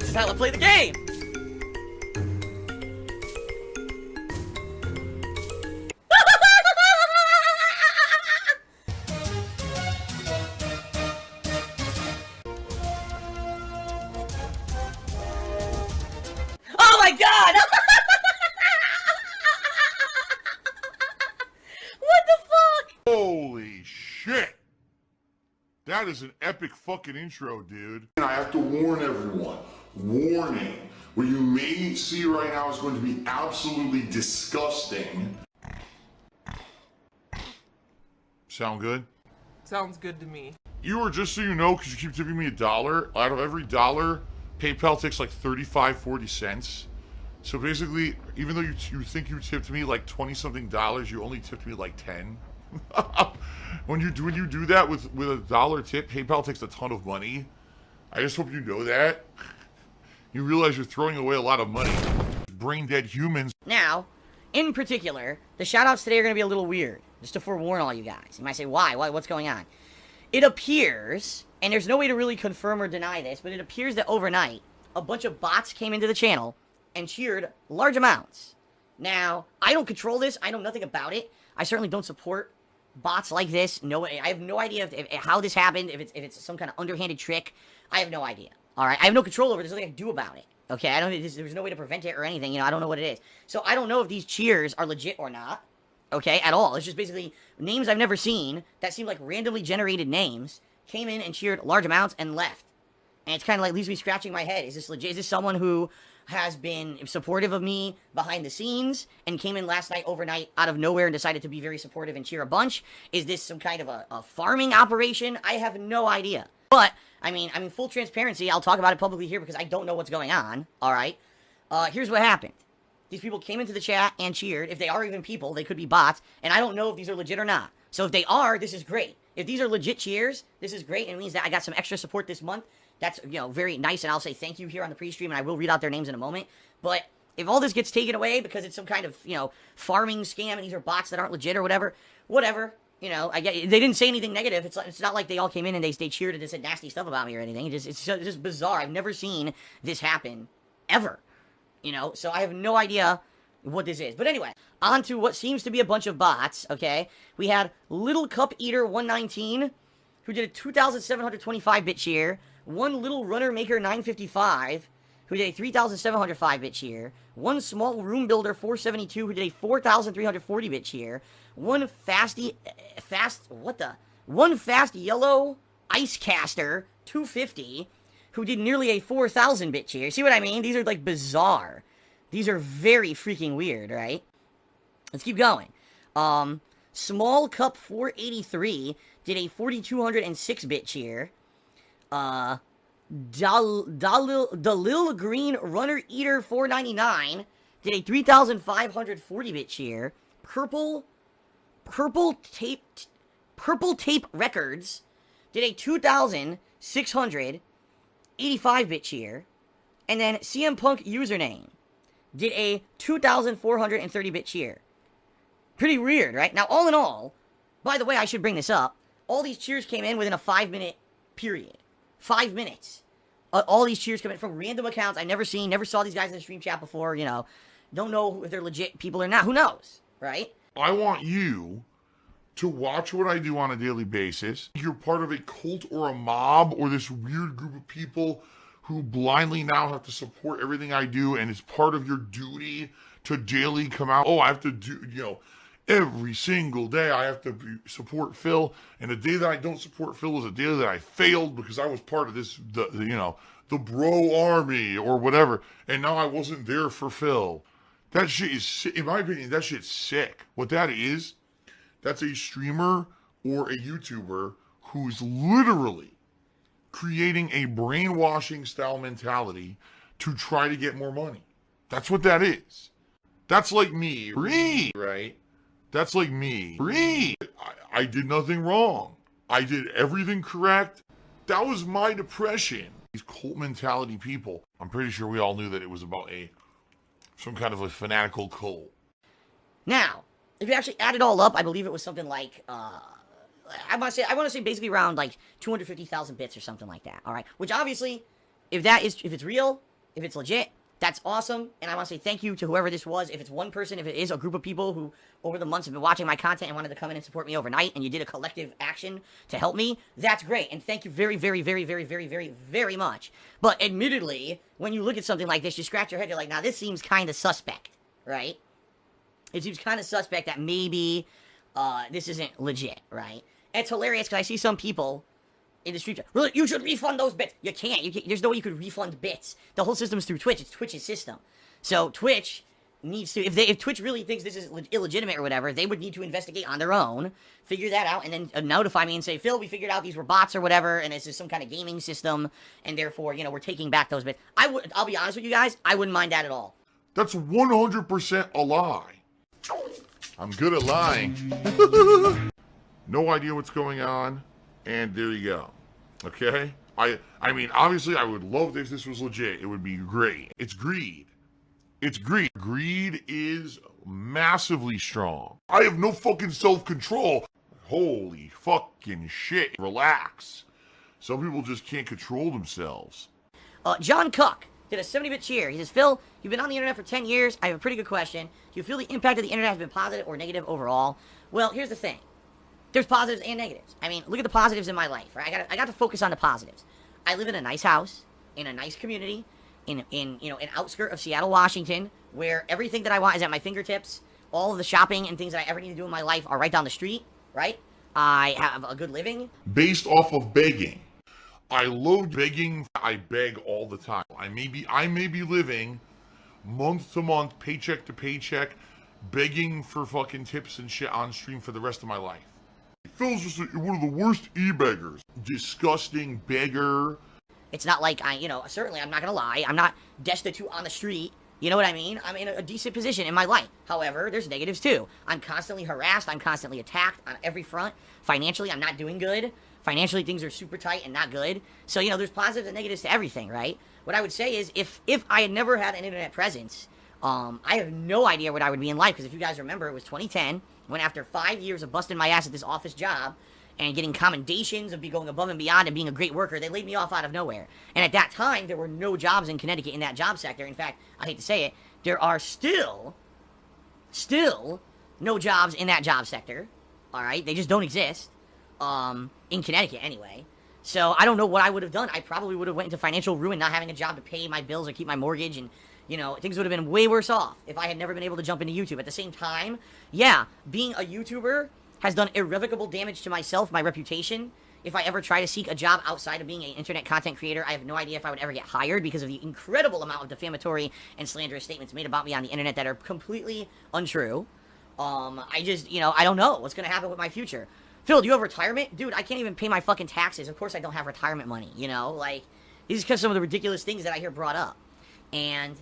This is how I play the game! Oh my god! What the fuck? Holy shit! That is an epic fucking intro, dude. And I have to warn everyone, warning, what you may see right now is going to be absolutely disgusting. Sound good? Sounds good to me. You were, just so you know, because you keep tipping me $1, out of every $1, PayPal takes like 35-40 cents. So basically, even though you think you tipped me like 20-something dollars, you only tipped me like 10. When you do that with a $1 tip, PayPal takes a ton of money. I just hope you know that. You realize you're throwing away a lot of money. Brain dead humans. Now, in particular, the shoutouts today are going to be a little weird. Just to forewarn all you guys. You might say, why? What's going on? It appears, and there's no way to really confirm or deny this, but it appears that overnight, a bunch of bots came into the channel and cheered large amounts. Now, I don't control this. I know nothing about it. I certainly don't support bots like this. No, I have no idea if how this happened, if it's some kind of underhanded trick. I have no idea. Alright, I have no control over it. There's nothing I can do about it. Okay, there's no way to prevent it or anything. You know, I don't know what it is. So I don't know if these cheers are legit or not. Okay, at all. It's just basically names I've never seen that seem like randomly generated names came in and cheered large amounts and left. And it's kind of like leaves me scratching my head. Is this legit? Is this someone who has been supportive of me behind the scenes and came in last night overnight out of nowhere and decided to be very supportive and cheer a bunch? Is this some kind of a farming operation? I have no idea. But, I mean, full transparency, I'll talk about it publicly here because I don't know what's going on, alright? Here's what happened. These people came into the chat and cheered. If they are even people, they could be bots, and I don't know if these are legit or not. So if they are, this is great. If these are legit cheers, this is great, and it means that I got some extra support this month. That's, you know, very nice, and I'll say thank you here on the pre-stream, and I will read out their names in a moment. But if all this gets taken away because it's some kind of, you know, farming scam, and these are bots that aren't legit or whatever, you know, I get, they didn't say anything negative. It's not like they all came in and they cheered and they said nasty stuff about me or anything. It's just bizarre. I've never seen this happen, ever. You know, so I have no idea what this is. But anyway, on to what seems to be a bunch of bots, okay? We had Little Cup Eater 119, who did a 2,725-bit cheer. One Little Runner Maker 955, who did a 3,705-bit cheer. One Small Room Builder 472, who did a 4,340-bit cheer. One Fast Yellow Ice Caster 250, who did nearly a 4,000-bit cheer. See what I mean? These are, like, bizarre. These are very freaking weird, right? Let's keep going. Small Cup 483 did a 4,206-bit cheer. Dalil Green Runner Eater 499 did a 3,540-bit cheer. Purple Tape Records did a 2,685-bit cheer. And then CM Punk Username did a 2,430-bit cheer. Pretty weird, right? Now, all in all, by the way, I should bring this up. All these cheers came in within a 5-minute period. 5 minutes. All these cheers come in from random accounts I've never seen, never saw these guys in the stream chat before, you know. Don't know if they're legit people or not. Who knows, right? I want you to watch what I do on a daily basis. You're part of a cult or a mob or this weird group of people who blindly now have to support everything I do, and it's part of your duty to daily come out. Oh, I have to do, you know, every single day I have to support Phil, and the day that I don't support Phil is a day that I failed because I was part of this, the bro army or whatever, and now I wasn't there for Phil. That shit is, in my opinion, that shit's sick. What that is, that's a streamer or a YouTuber who's literally creating a brainwashing style mentality to try to get more money. That's what that is. That's like me, right? That's like me. I did nothing wrong. I did everything correct. That was my depression. These cult mentality people, I'm pretty sure we all knew that it was about some kind of a fanatical cult. Now, if you actually add it all up, I believe it was something like, I want to say basically around like 250,000 bits or something like that. All right, which obviously, if it's real, if it's legit, that's awesome, and I want to say thank you to whoever this was. If it's one person, if it is a group of people who, over the months, have been watching my content and wanted to come in and support me overnight, and you did a collective action to help me, that's great, and thank you very, very, very, very, very, very, very much. But admittedly, when you look at something like this, you scratch your head, you're like, now this seems kind of suspect, right? It seems kind of suspect that maybe this isn't legit, right? And it's hilarious because I see some people in the street, really, you should refund those bits. You can't. There's no way you could refund bits. The whole system's through Twitch. It's Twitch's system. So Twitch needs to, if Twitch really thinks this is illegitimate or whatever, they would need to investigate on their own, figure that out, and then notify me and say, Phil, we figured out these were bots or whatever, and this is some kind of gaming system, and therefore, you know, we're taking back those bits. I'll be honest with you guys, I wouldn't mind that at all. That's 100% a lie. I'm good at lying. No idea what's going on, and there you go. Okay? I mean, obviously, I would love if this was legit. It would be great. It's greed. It's greed. Greed is massively strong. I have no fucking self-control. Holy fucking shit. Relax. Some people just can't control themselves. John Cook did a 70-bit cheer. He says, Phil, you've been on the internet for 10 years. I have a pretty good question. Do you feel the impact of the internet has been positive or negative overall? Well, here's the thing. There's positives and negatives. I mean, look at the positives in my life, right? I got to focus on the positives. I live in a nice house, in a nice community, in an outskirt of Seattle, Washington, where everything that I want is at my fingertips. All of the shopping and things that I ever need to do in my life are right down the street, right? I have a good living. Based off of begging. I love begging. I beg all the time. I may be living month to month, paycheck to paycheck, begging for fucking tips and shit on stream for the rest of my life. Phil's just one of the worst e-beggars. Disgusting beggar. It's not like certainly I'm not gonna lie, I'm not destitute on the street. You know what I mean? I'm in a decent position in my life. However, there's negatives too. I'm constantly harassed. I'm constantly attacked on every front. Financially, I'm not doing good. Financially, things are super tight and not good. So, there's positives and negatives to everything, right? What I would say is if I had never had an internet presence, I have no idea what I would be in life. Because if you guys remember, it was 2010, when after 5 years of busting my ass at this office job and getting commendations of going above and beyond and being a great worker, they laid me off out of nowhere. And at that time, there were no jobs in Connecticut in that job sector. In fact, I hate to say it, there are still no jobs in that job sector. All right? They just don't exist. In Connecticut anyway. So I don't know what I would have done. I probably would have went into financial ruin, not having a job to pay my bills or keep my mortgage, and things would have been way worse off if I had never been able to jump into YouTube. At the same time, yeah, being a YouTuber has done irrevocable damage to myself, my reputation. If I ever try to seek a job outside of being an internet content creator, I have no idea if I would ever get hired because of the incredible amount of defamatory and slanderous statements made about me on the internet that are completely untrue. I don't know what's going to happen with my future. Phil, do you have retirement? Dude, I can't even pay my fucking taxes. Of course I don't have retirement money, These are because some of the ridiculous things that I hear brought up. And,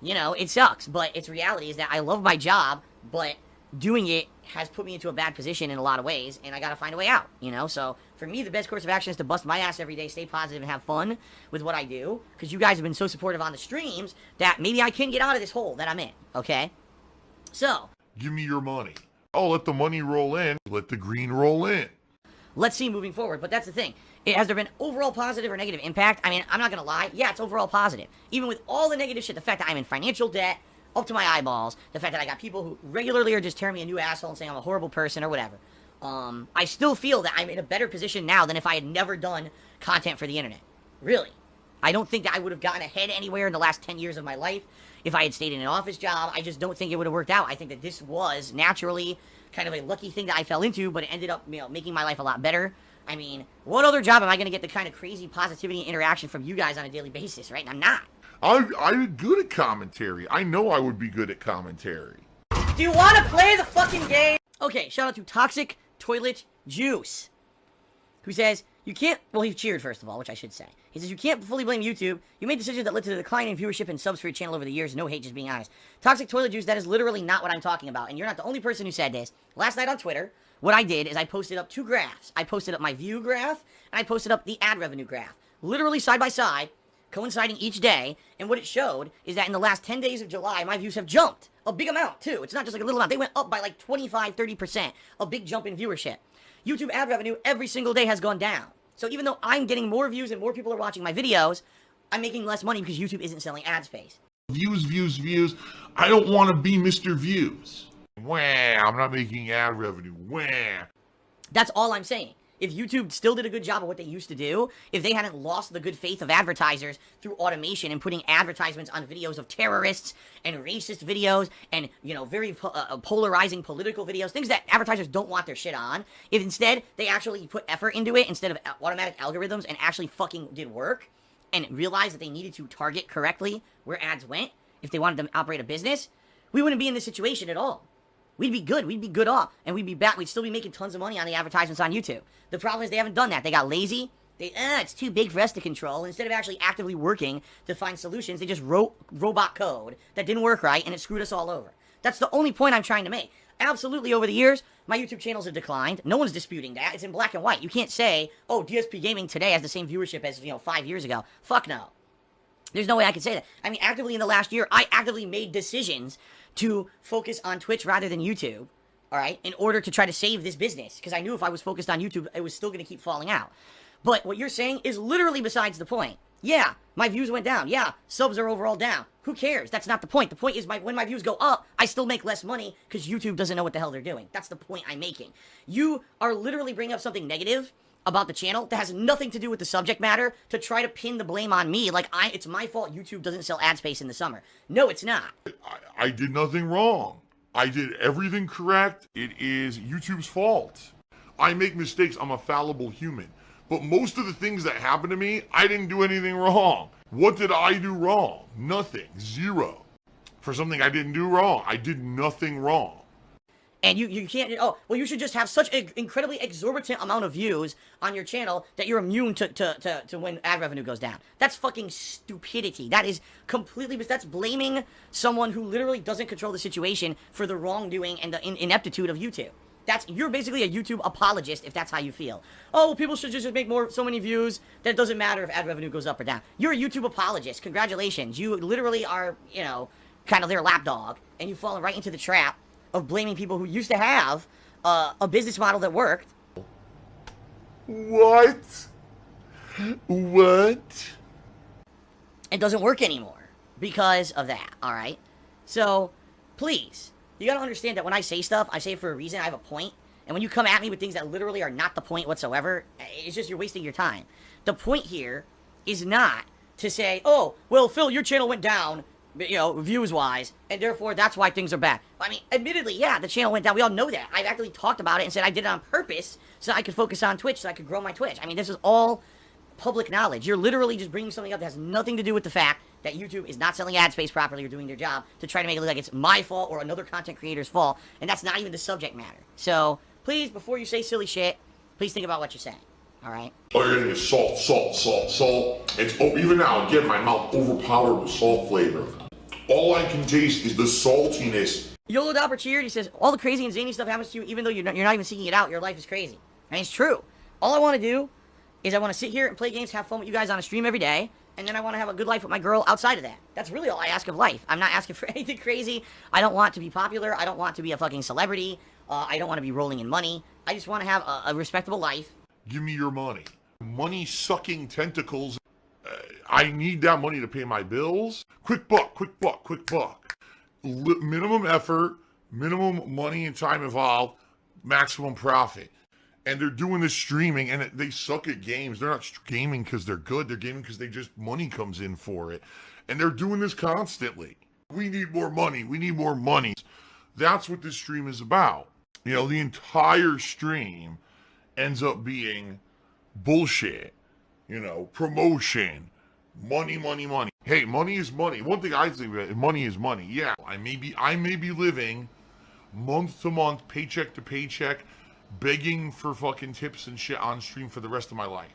it sucks, but its reality is that I love my job, but doing it has put me into a bad position in a lot of ways, and I gotta find a way out, So, for me, the best course of action is to bust my ass every day, stay positive, and have fun with what I do, because you guys have been so supportive on the streams that maybe I can get out of this hole that I'm in, okay? So. Give me your money. Oh, let the money roll in. Let the green roll in. Let's see moving forward, but that's the thing. Has there been overall positive or negative impact? I mean, I'm not gonna lie. Yeah, it's overall positive. Even with all the negative shit, the fact that I'm in financial debt, up to my eyeballs, the fact that I got people who regularly are just tearing me a new asshole and saying I'm a horrible person or whatever. I still feel that I'm in a better position now than if I had never done content for the internet. Really. I don't think that I would have gotten ahead anywhere in the last 10 years of my life if I had stayed in an office job. I just don't think it would have worked out. I think that this was naturally kind of a lucky thing that I fell into, but it ended up, making my life a lot better. I mean, what other job am I going to get the kind of crazy positivity and interaction from you guys on a daily basis, right? And I'm not. I'm good at commentary. I know I would be good at commentary. Do you want to play the fucking game? Okay, shout out to Toxic Toilet Juice, who says, you can't, well, he cheered first of all, which I should say. He says, you can't fully blame YouTube. You made decisions that led to the decline in viewership and subs for your channel over the years. No hate, just being honest. Toxic Toilet Juice, that is literally not what I'm talking about. And you're not the only person who said this. Last night on Twitter, what I did is I posted up two graphs. I posted up my view graph, and I posted up the ad revenue graph. Literally side by side, coinciding each day. And what it showed is that in the last 10 days of July, my views have jumped. A big amount, too. It's not just like a little amount. They went up by like 25, 30%. A big jump in viewership. YouTube ad revenue every single day has gone down. So even though I'm getting more views and more people are watching my videos, I'm making less money because YouTube isn't selling ad space. Views, views, views. I don't want to be Mr. Views. Wah, I'm not making ad revenue. Wah. That's all I'm saying. If YouTube still did a good job of what they used to do, if they hadn't lost the good faith of advertisers through automation and putting advertisements on videos of terrorists and racist videos and, you know, very polarizing political videos, things that advertisers don't want their shit on, if instead they actually put effort into it instead of automatic algorithms and actually fucking did work and realized that they needed to target correctly where ads went, if they wanted to operate a business, we wouldn't be in this situation at all. We'd be good. We'd be good off. And we'd be back. We'd still be making tons of money on the advertisements on YouTube. The problem is they haven't done that. They got lazy. It's too big for us to control. Instead of actually actively working to find solutions, they just wrote robot code that didn't work right, and it screwed us all over. That's the only point I'm trying to make. Absolutely, over the years, my YouTube channels have declined. No one's disputing that. It's in black and white. You can't say, oh, DsPgaming today has the same viewership as, 5 years ago. Fuck no. There's no way I could say that. I mean, actively in the last year, I actively made decisions to focus on Twitch rather than YouTube, all right, in order to try to save this business. Because I knew if I was focused on YouTube, it was still going to keep falling out. But what you're saying is literally besides the point. Yeah, my views went down. Yeah, subs are overall down. Who cares? That's not the point. The point is when my views go up, I still make less money because YouTube doesn't know what the hell they're doing. That's the point I'm making. You are literally bringing up something negative about the channel that has nothing to do with the subject matter to try to pin the blame on me like it's my fault YouTube doesn't sell ad space in the summer. No, it's not. I did nothing wrong. I did everything correct. It is YouTube's fault. I make mistakes. I'm a fallible human. But most of the things that happen to me, I didn't do anything wrong. What did I do wrong? Nothing. Zero. For something I didn't do wrong. I did nothing wrong. And you can't, oh, well, you should just have such an incredibly exorbitant amount of views on your channel that you're immune to when ad revenue goes down. That's fucking stupidity. That is completely, that's blaming someone who literally doesn't control the situation for the wrongdoing and the ineptitude of YouTube. You're basically a YouTube apologist if that's how you feel. Oh, people should just make so many views that it doesn't matter if ad revenue goes up or down. You're a YouTube apologist. Congratulations. You literally are, kind of their lapdog, and you've fallen right into the trap of blaming people who used to have a business model that worked. What? It doesn't work anymore because of that, alright? So, please, you gotta understand that when I say stuff, I say it for a reason, I have a point. And when you come at me with things that literally are not the point whatsoever, it's just you're wasting your time. The point here is not to say, oh, well, Phil, your channel went down, views-wise, and therefore that's why things are bad. I mean, admittedly, yeah, the channel went down. We all know that. I've actually talked about it and said I did it on purpose so I could focus on Twitch, so I could grow my Twitch. I mean, this is all public knowledge. You're literally just bringing something up that has nothing to do with the fact that YouTube is not selling ad space properly or doing their job to try to make it look like it's my fault or another content creator's fault, and that's not even the subject matter. So, please, before you say silly shit, please think about what you're saying. Alright? Oh, you're gonna get salt, salt, salt, salt. Even now, again, my mouth overpowered with salt flavor. All I can taste is the saltiness. YOLO Dopper cheered. He says, all the crazy and zany stuff happens to you even though you're not even seeking it out. Your life is crazy. I mean, it's true. All I want to do is I want to sit here and play games, have fun with you guys on a stream every day, and then I want to have a good life with my girl outside of that. That's really all I ask of life. I'm not asking for anything crazy. I don't want to be popular. I don't want to be a fucking celebrity. I don't want to be rolling in money. I just want to have a respectable life. Give me your money. Money-sucking tentacles. I need that money to pay my bills. Quick buck, quick buck, quick buck. Minimum effort, minimum money and time involved, maximum profit. And they're doing this streaming, and they suck at games. They're not gaming because they're good. They're gaming because money comes in for it. And they're doing this constantly. We need more money. We need more money. That's what this stream is about. The entire stream ends up being bullshit. Promotion. Money, money, money. Hey, money is money. One thing I think about, money is money. Yeah, I may be living month to month, paycheck to paycheck, begging for fucking tips and shit on stream for the rest of my life.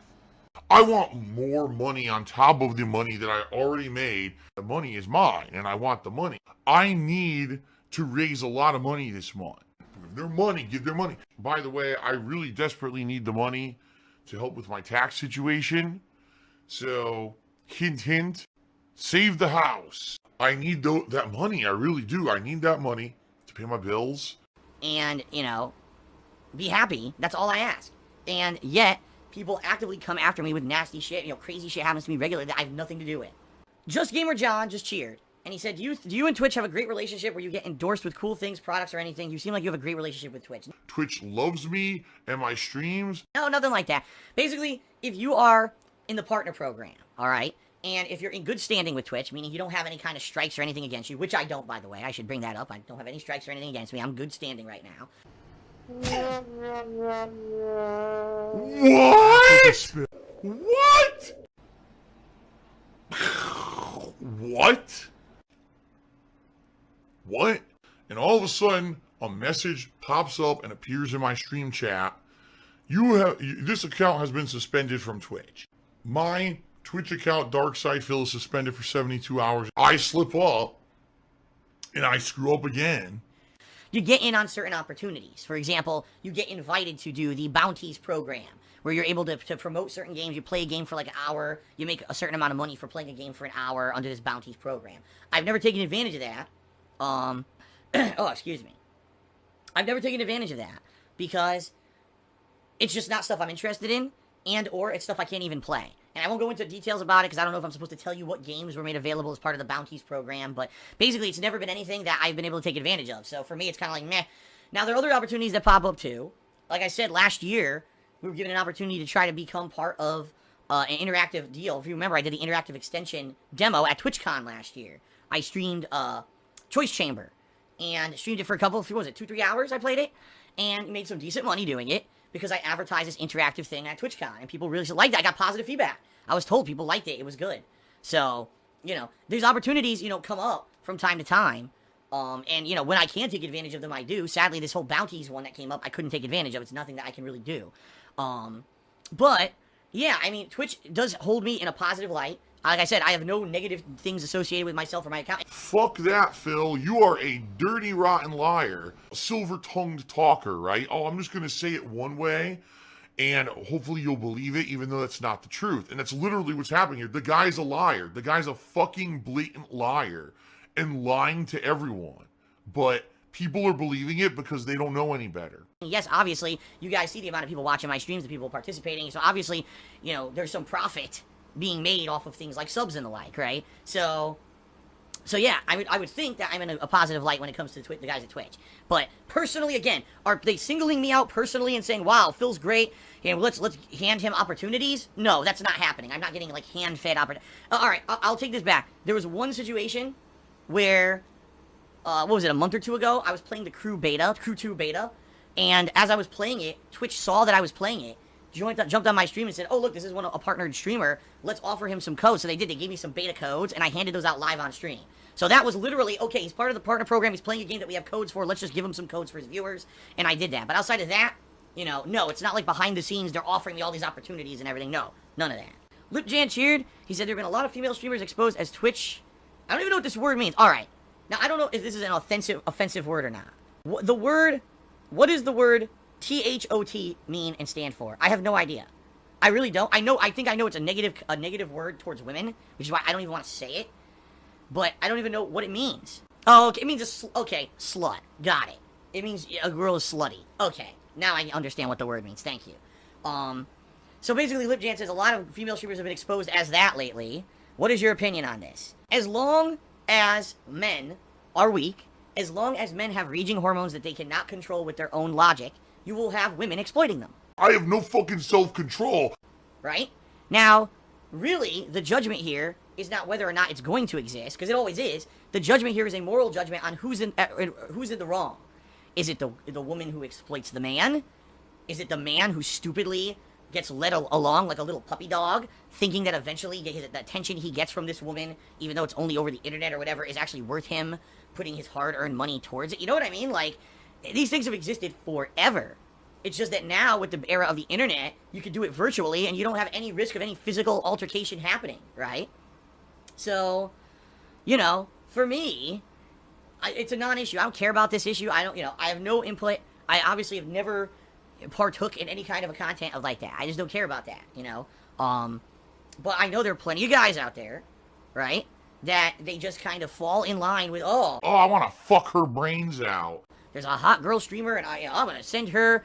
I want more money on top of the money that I already made. The money is mine, and I want the money. I need to raise a lot of money this month. Give their money, give their money. By the way, I really desperately need the money to help with my tax situation. So, hint, hint, save the house. I need that money. I really do. I need that money to pay my bills. And, be happy. That's all I ask. And yet, people actively come after me with nasty shit, crazy shit happens to me regularly that I have nothing to do with. Just Gamer John just cheered. And he said, do you and Twitch have a great relationship where you get endorsed with cool things, products, or anything? You seem like you have a great relationship with Twitch. Twitch loves me and my streams. No, nothing like that. Basically, if you are in the partner program, all right, and if you're in good standing with Twitch, meaning you don't have any kind of strikes or anything against you, which I don't, by the way, I should bring that up. I don't have any strikes or anything against me. I'm good standing right now. What? What? What? What? And all of a sudden, a message pops up and appears in my stream chat. This account has been suspended from Twitch. My Twitch account, DarkSidePhil, is suspended for 72 hours. I slip up, and I screw up again. You get in on certain opportunities. For example, you get invited to do the bounties program, where you're able to promote certain games. You play a game for like an hour. You make a certain amount of money for playing a game for an hour under this bounties program. I've never taken advantage of that. Oh, excuse me. I've never taken advantage of that because it's just not stuff I'm interested in, or it's stuff I can't even play. And I won't go into details about it because I don't know if I'm supposed to tell you what games were made available as part of the bounties program, but basically it's never been anything that I've been able to take advantage of. So for me, it's kind of like, meh. Now, there are other opportunities that pop up too. Like I said, last year, we were given an opportunity to try to become part of an interactive deal. If you remember, I did the interactive extension demo at TwitchCon last year. I streamed Choice Chamber, and streamed it for a couple, what was it, 2-3 hours I played it, and made some decent money doing it, because I advertised this interactive thing at TwitchCon, and people really liked it. I got positive feedback. I was told people liked it. It was good. So, there's opportunities, come up from time to time, and, when I can take advantage of them, I do. Sadly, this whole bounties one that came up, I couldn't take advantage of. It's nothing that I can really do. But, yeah, I mean, Twitch does hold me in a positive light. Like I said, I have no negative things associated with myself or my account. Fuck that, Phil. You are a dirty, rotten liar. Silver-tongued talker, right? Oh, I'm just going to say it one way, and hopefully you'll believe it, even though that's not the truth. And that's literally what's happening here. The guy's a liar. The guy's a fucking blatant liar and lying to everyone. But people are believing it because they don't know any better. Yes, obviously, you guys see the amount of people watching my streams, the people participating, so obviously, there's some profit being made off of things like subs and the like, right? So yeah, I would think that I'm in a positive light when it comes to the guys at Twitch. But personally, again, are they singling me out personally and saying, "Wow, Phil's great, let's hand him opportunities"? No, that's not happening. I'm not getting like hand-fed opportunities. All right, I'll take this back. There was one situation where, what was it, a month or two ago? I was playing the Crew 2 beta, and as I was playing it, Twitch saw that I was playing it. Jumped on my stream and said, "Oh, look, this is a partnered streamer. Let's offer him some codes." So they did. They gave me some beta codes, and I handed those out live on stream. So that was literally, okay, he's part of the partner program. He's playing a game that we have codes for. Let's just give him some codes for his viewers. And I did that. But outside of that, no, it's not like behind the scenes they're offering me all these opportunities and everything. No, none of that. LipJan cheered. He said there have been a lot of female streamers exposed as Twitch. I don't even know what this word means. All right. Now, I don't know if this is an offensive word or not. What is the word THOT mean and stand for? I have no idea. I really don't. I think I know it's a negative word towards women, which is why I don't even want to say it. But I don't even know what it means. Oh, okay, it means slut. Got it. It means a girl is slutty. Okay, now I understand what the word means. Thank you. So basically, LipJan says a lot of female streamers have been exposed as that lately. What is your opinion on this? As long as men are weak, as long as men have raging hormones that they cannot control with their own logic, you will have women exploiting them. I have no fucking self-control. Right? Now, really, the judgment here is not whether or not it's going to exist, because it always is. The judgment here is a moral judgment on who's in the wrong. Is it the woman who exploits the man? Is it the man who stupidly gets led along like a little puppy dog, thinking that eventually the attention he gets from this woman, even though it's only over the internet or whatever, is actually worth him putting his hard-earned money towards it? You know what I mean? Like, these things have existed forever. It's just that now, with the era of the internet, you can do it virtually, and you don't have any risk of any physical altercation happening, right? So, for me, it's a non-issue. I don't care about this issue. I have no input. I obviously have never partook in any kind of a content of like that. I just don't care about that, But I know there are plenty of guys out there, right, that they just kind of fall in line with, I want to fuck her brains out. There's a hot girl streamer, and I'm going to send her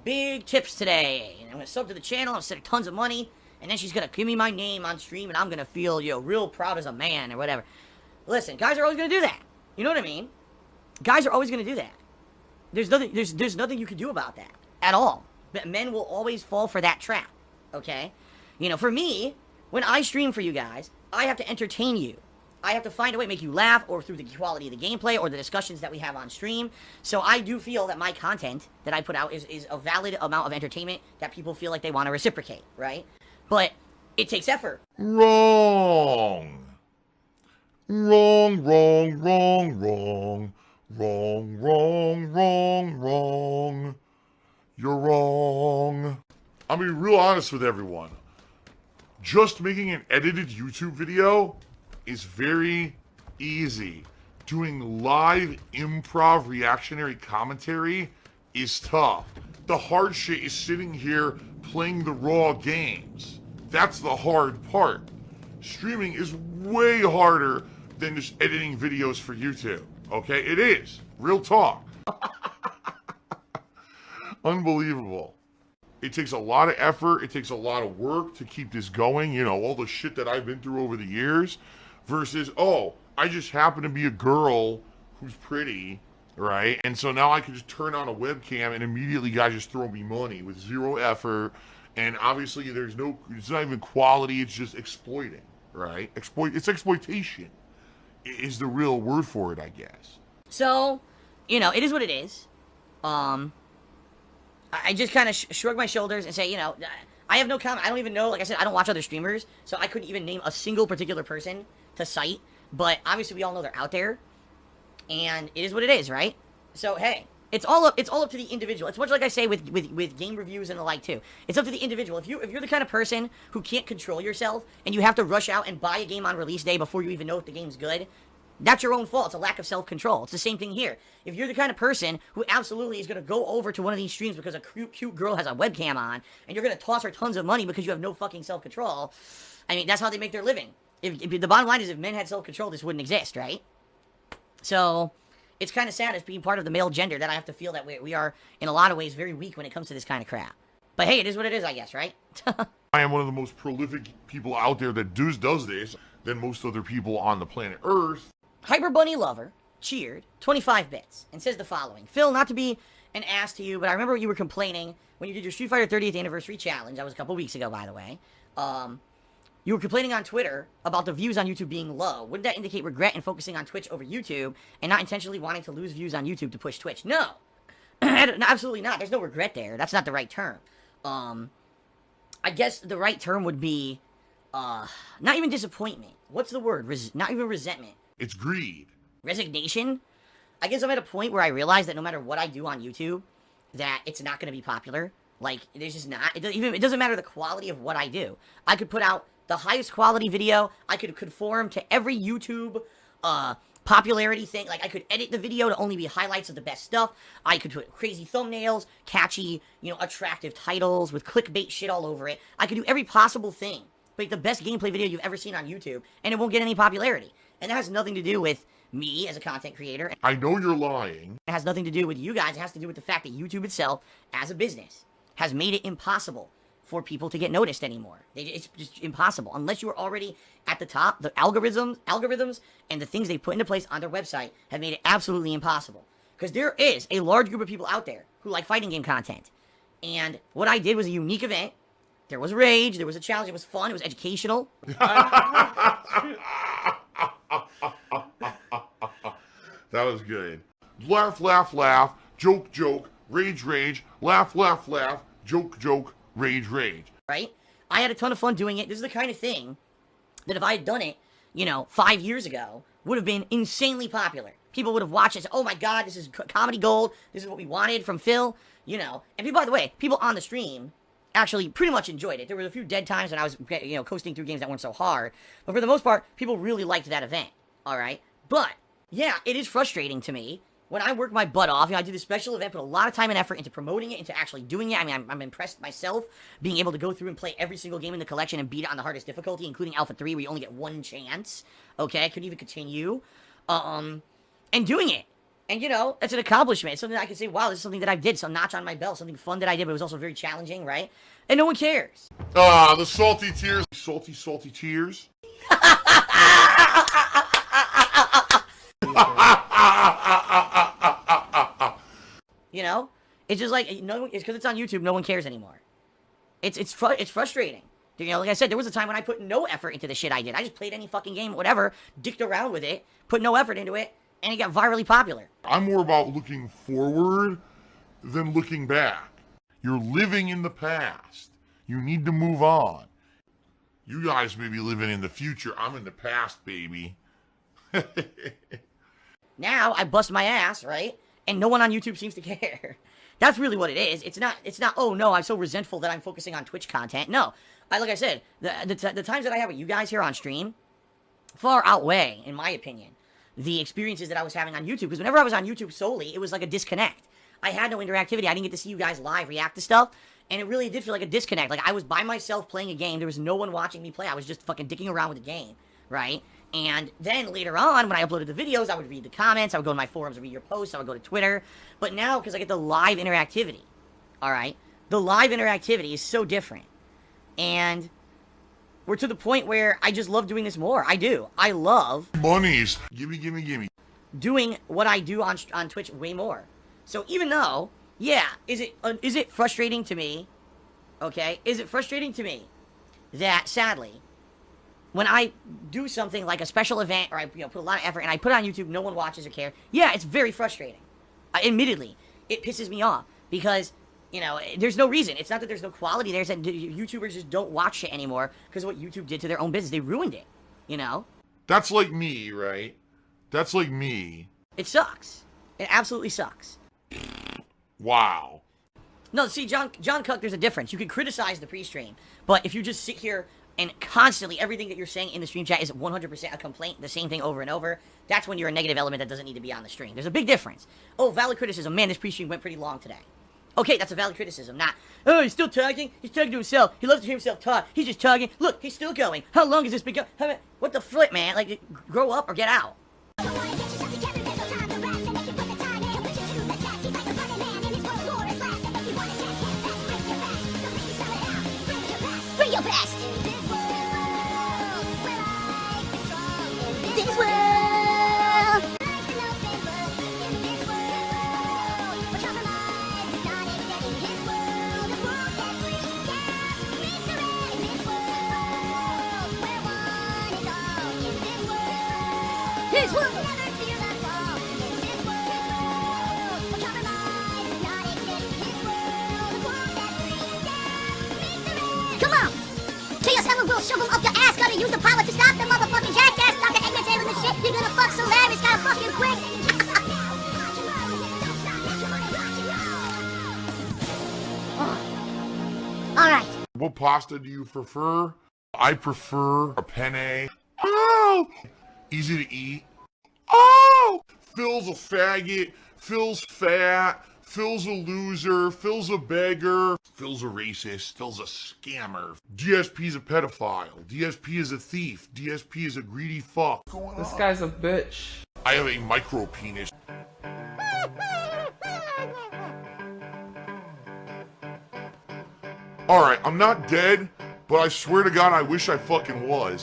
big tips today, and I'm gonna sub to the channel, I'm sending tons of money, and then she's gonna give me my name on stream, and I'm gonna feel, real proud as a man, or whatever. Listen, guys are always gonna do that. You know what I mean? Guys are always gonna do that. There's nothing you can do about that at all. But men will always fall for that trap, okay? For me, when I stream for you guys, I have to entertain you. I have to find a way to make you laugh, or through the quality of the gameplay, or the discussions that we have on stream. So I do feel that my content that I put out is a valid amount of entertainment that people feel like they want to reciprocate, right? But it takes effort. Wrong. Wrong, wrong, wrong, wrong. Wrong, wrong, wrong, wrong. You're wrong. I'm gonna be real honest with everyone. Just making an edited YouTube video is very easy. Doing live improv reactionary commentary is tough. The hard shit is sitting here playing the raw games. That's the hard part. Streaming is way harder than just editing videos for YouTube. Okay? It is. Real talk. Unbelievable. It takes a lot of effort. It takes a lot of work to keep this going. All the shit that I've been through over the years versus, I just happen to be a girl who's pretty, right? And so now I can just turn on a webcam and immediately guys just throw me money with zero effort. And obviously it's not even quality. It's just exploiting, right? It's exploitation is the real word for it, I guess. So, it is what it is. I just kind of shrug my shoulders and say, I have no comment. I don't even know, like I said, I don't watch other streamers, so I couldn't even name a single particular person to cite, but obviously we all know they're out there, and it is what it is, right? So, hey, it's all up to the individual. It's much like I say with game reviews and the like, too. It's up to the individual. If you're the kind of person who can't control yourself, and you have to rush out and buy a game on release day before you even know if the game's good, that's your own fault. It's a lack of self-control. It's the same thing here. If you're the kind of person who absolutely is going to go over to one of these streams because a cute girl has a webcam on, and you're going to toss her tons of money because you have no fucking self-control, I mean, that's how they make their living. If the bottom line is, if men had self-control, this wouldn't exist, right? So, it's kind of sad as being part of the male gender that I have to feel that we are, in a lot of ways, very weak when it comes to this kind of crap. But hey, it is what it is, I guess, right? I am one of the most prolific people out there that does this than most other people on the planet Earth. Hyper Bunny Lover cheered 25 bits and says the following. Phil, not to be an ass to you, but I remember you were complaining when you did your Street Fighter 30th anniversary challenge. That was a couple weeks ago, by the way. You were complaining on Twitter about the views on YouTube being low. Wouldn't that indicate regret in focusing on Twitch over YouTube and not intentionally wanting to lose views on YouTube to push Twitch? No. Absolutely not. There's no regret there. That's not the right term. I guess the right term would be not even disappointment. What's the word? Not even resentment. It's greed. Resignation? I guess I'm at a point where I realize that no matter what I do on YouTube, that it's not going to be popular. Like, there's just not. It doesn't matter the quality of what I do. I could put out the highest quality video. I could conform to every YouTube popularity thing. Like, I could edit the video to only be highlights of the best stuff. I could put crazy thumbnails, catchy, attractive titles with clickbait shit all over it. I could do every possible thing. Like the best gameplay video you've ever seen on YouTube, and it won't get any popularity. And that has nothing to do with me as a content creator. I know you're lying. It has nothing to do with you guys. It has to do with the fact that YouTube itself, as a business, has made it impossible for people to get noticed anymore. It's just impossible. Unless you are already at the top, the algorithms and the things they put into place on their website have made it absolutely impossible. Because there is a large group of people out there who like fighting game content. And what I did was a unique event. There was rage, there was a challenge, it was fun, it was educational. That was good. Laugh, laugh, laugh. Joke, joke. Rage, rage. Laugh, laugh, laugh. Joke, joke. Rage, rage. Right? I had a ton of fun doing it. This is the kind of thing that if I had done it, 5 years ago, would have been insanely popular. People would have watched it and said, oh my god, this is comedy gold. This is what we wanted from Phil. And people, by the way, people on the stream actually pretty much enjoyed it. There were a few dead times when I was, coasting through games that weren't so hard. But for the most part, people really liked that event. All right? But, yeah, it is frustrating to me when I work my butt off. I do this special event, put a lot of time and effort into promoting it, into actually doing it. I mean, I'm impressed myself being able to go through and play every single game in the collection and beat it on the hardest difficulty, including Alpha 3, where you only get one chance. Okay? I couldn't even continue. And doing it. And, you know, it's an accomplishment. It's something that I can say, wow, this is something that I did. Some notch on my belt. Something fun that I did, but it was also very challenging, right? And no one cares. Ah, the salty tears. Salty, salty tears. You know? It's just like, no, it's because it's on YouTube, no one cares anymore. It's frustrating. You know, like I said, there was a time when I put no effort into the shit I did. I just played any fucking game, whatever, dicked around with it, put no effort into it, and it got virally popular. I'm more about looking forward than looking back. You're living in the past. You need to move on. You guys may be living in the future. I'm in the past, baby. Now, I bust my ass, right? And no one on YouTube seems to care. That's really what it is. It's not, oh no, I'm so resentful that I'm focusing on Twitch content. No. Like I said, the times that I have with you guys here on stream far outweigh, in my opinion, the experiences that I was having on YouTube. Because whenever I was on YouTube solely, it was like a disconnect. I had no interactivity. I didn't get to see you guys live react to stuff. And it really did feel like a disconnect. Like, I was by myself playing a game. There was no one watching me play. I was just fucking dicking around with the game, right? And then later on, when I uploaded the videos, I would read the comments. I would go to my forums and read your posts. I would go to Twitter. But now, because I get the live interactivity, all right? The live interactivity is so different. And we're to the point where I just love doing this more. I do. I love Bunnies. Gimme, gimme, gimme. doing what I do on Twitch way more. So even though, yeah, is it frustrating to me? Okay, is it frustrating to me that sadly, when I do something like a special event or I put a lot of effort and I put it on YouTube, no one watches or cares? Yeah, it's very frustrating. Admittedly, it pisses me off because, you know, there's no reason. It's not that there's no quality there. It's that YouTubers just don't watch shit anymore because of what YouTube did to their own business. They ruined it, you know? That's like me, right? That's like me. It sucks. It absolutely sucks. Wow. No, see, John Cook, there's a difference. You can criticize the pre-stream, but if you just sit here and constantly everything that you're saying in the stream chat is 100% a complaint, the same thing over and over, that's when you're a negative element that doesn't need to be on the stream. There's a big difference. Oh, valid criticism. Man, this pre-stream went pretty long today. Okay, that's a valid criticism, not, oh, he's still talking? He's talking to himself. He loves to hear himself talk. He's just talking. Look, he's still going. How long has this been going? What the flip, man? Like, grow up or get out. Bring your best! This world! This world! Come on! Chaos Hammer will shove him up your ass. Gotta use the power to stop the motherfucking jackass. Dr. Eggman's handling this shit. You're gonna fuck Solaris. Got a fucking quick. Alright. What pasta do you prefer? I prefer a penne. Oh! Easy to eat. Oh! Phil's a faggot. Phil's fat. Phil's a loser. Phil's a beggar. Phil's a racist. Phil's a scammer. DSP's a pedophile. DSP is a thief. DSP is a greedy fuck. This guy's a bitch. I have a micro penis. Alright, I'm not dead, but I swear to God I wish I fucking was.